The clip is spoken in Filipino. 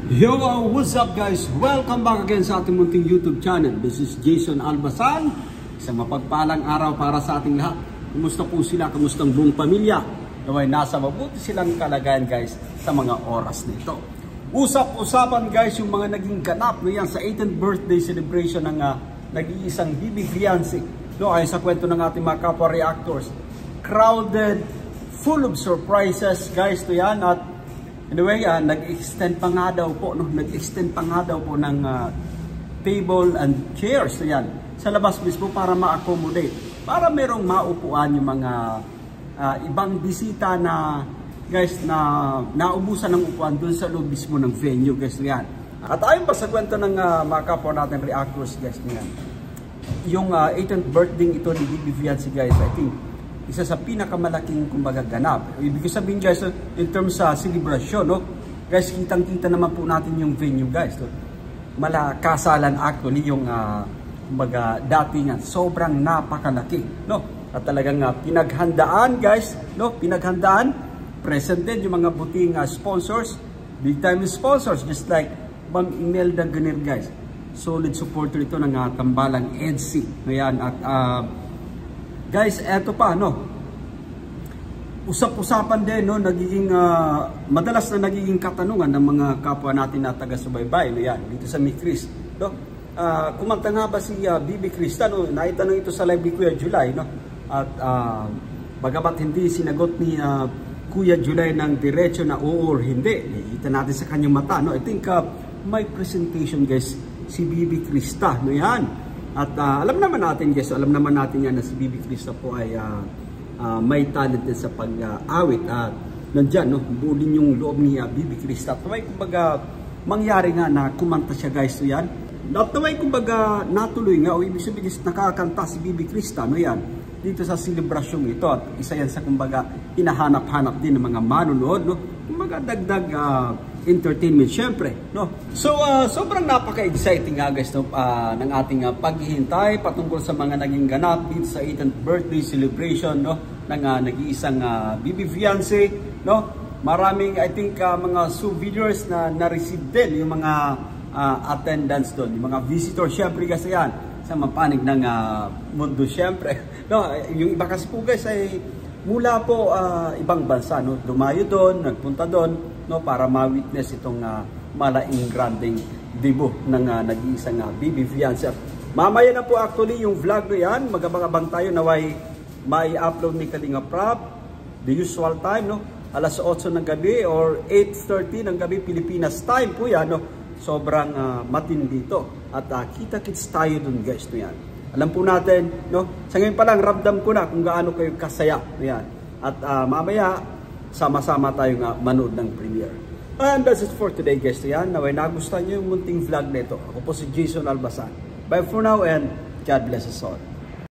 Yo, what's up guys? Welcome back again sa ating munting YouTube channel. This is Jason Albasan. Isang mapagpalang araw para sa ating lahat. Kumusta po sila? Kumusta ang buong pamilya? Naway nasa mabuti silang kalagayan guys sa mga oras nito. Usap-usapan guys yung mga naging ganap no, yan, sa 18th birthday celebration ng nag-iisang Bibi Fiancé. No, ay sa kwento ng ating mga kapwa reactors. Crowded, full of surprises guys to yan. At anyway, nag-extend pa nga daw po, no? Nag-extend pa nga daw po ng table and chairs so yan, sa labas mismo para ma-accommodate. Para merong maupuan yung mga ibang bisita na guys na naubusan ng upuan dun sa loob mismo ng venue guys so yan. At ayon pa sa kwento ng mga kapwa natin reactors guys yan, yung 18th birthday ito ni Bibi Fiancé guys, I think isa sa pinakamalaking kumbaga ganap. Ibig sabihin guys, in terms sa celebration, no? Guys, kitang-kita naman po natin yung venue guys. No? Malakasalan actually yung kumbaga datingan. Sobrang napakalaki, no? At talagang pinaghandaan guys, no? Pinaghandaan, presented yung mga buting sponsors, big time sponsors just like Ma'am Imelda Ganir guys. Solid supporter ito ng Tambalang EDC. Ngayon at guys, eto pa, no? Usap-usapan din, no? Nagiging, madalas na nagiging katanungan ng mga kapwa natin na taga-subaybay, no? Yan, dito sa Mikris, no? Kumanta nga ba si Bibi Krista, no? Naitanong ito sa live ni Kuya July, no? At bagamat hindi sinagot ni Kuya July ng diretso na oo or hindi, nakita natin sa kanyang mata, no? I think may presentation, guys, si Bibi Krista, no? Yan. At alam naman natin guys, alam naman natin yan na si Bibi Krista po ay may talent din sa pag-awit. At nandyan, no, buo din yung loob ni Bibi Krista. At may kumbaga mangyari nga na kumanta siya guys, so yan. At may kumbaga natuloy nga, o ibig sabihin nakakanta si Bibi Krista, no yan, dito sa selebrasyong ito. At isa yan sa kumbaga hinahanap-hanap din ng mga manonood, no. Kumbaga dagdag entertainment syempre, no? So sobrang napaka-exciting nga guys no, ng ating paghihintay patungkol sa mga naging ganap dito sa 18th birthday celebration no ng nag-iisang Bibi Fiancé, no? Maraming I think mga souvenirs na na-receive din yung mga attendance doon, yung mga visitors syempre kasi yan sa mapanig ng mundo syempre. No, yung iba kasi po guys ay mula po ibang bansa no, dumayo doon, nagpunta doon no para ma-witness itong malaking granding debut ng nag-iisang Bibi Fiancé. Mamaya na po actually yung vlog na yan, mag-abang tayo naway may upload ni Kalinga Prab the usual time no, alas 8 ng gabi or 8:30 ng gabi Pilipinas time po yan no. Sobrang matindi dito at kita-kits tayo dun guys no yan. Alam po natin no, sa ngayon pa lang ramdam ko na kung gaano kayo kasaya no yan. At mamaya sama-sama tayong manood ng premiere. And that's it for today guys. Yan, naway nagustuhan nyo yung munting vlog nito. Ako po si Jason Albasan. Bye for now and God bless us all.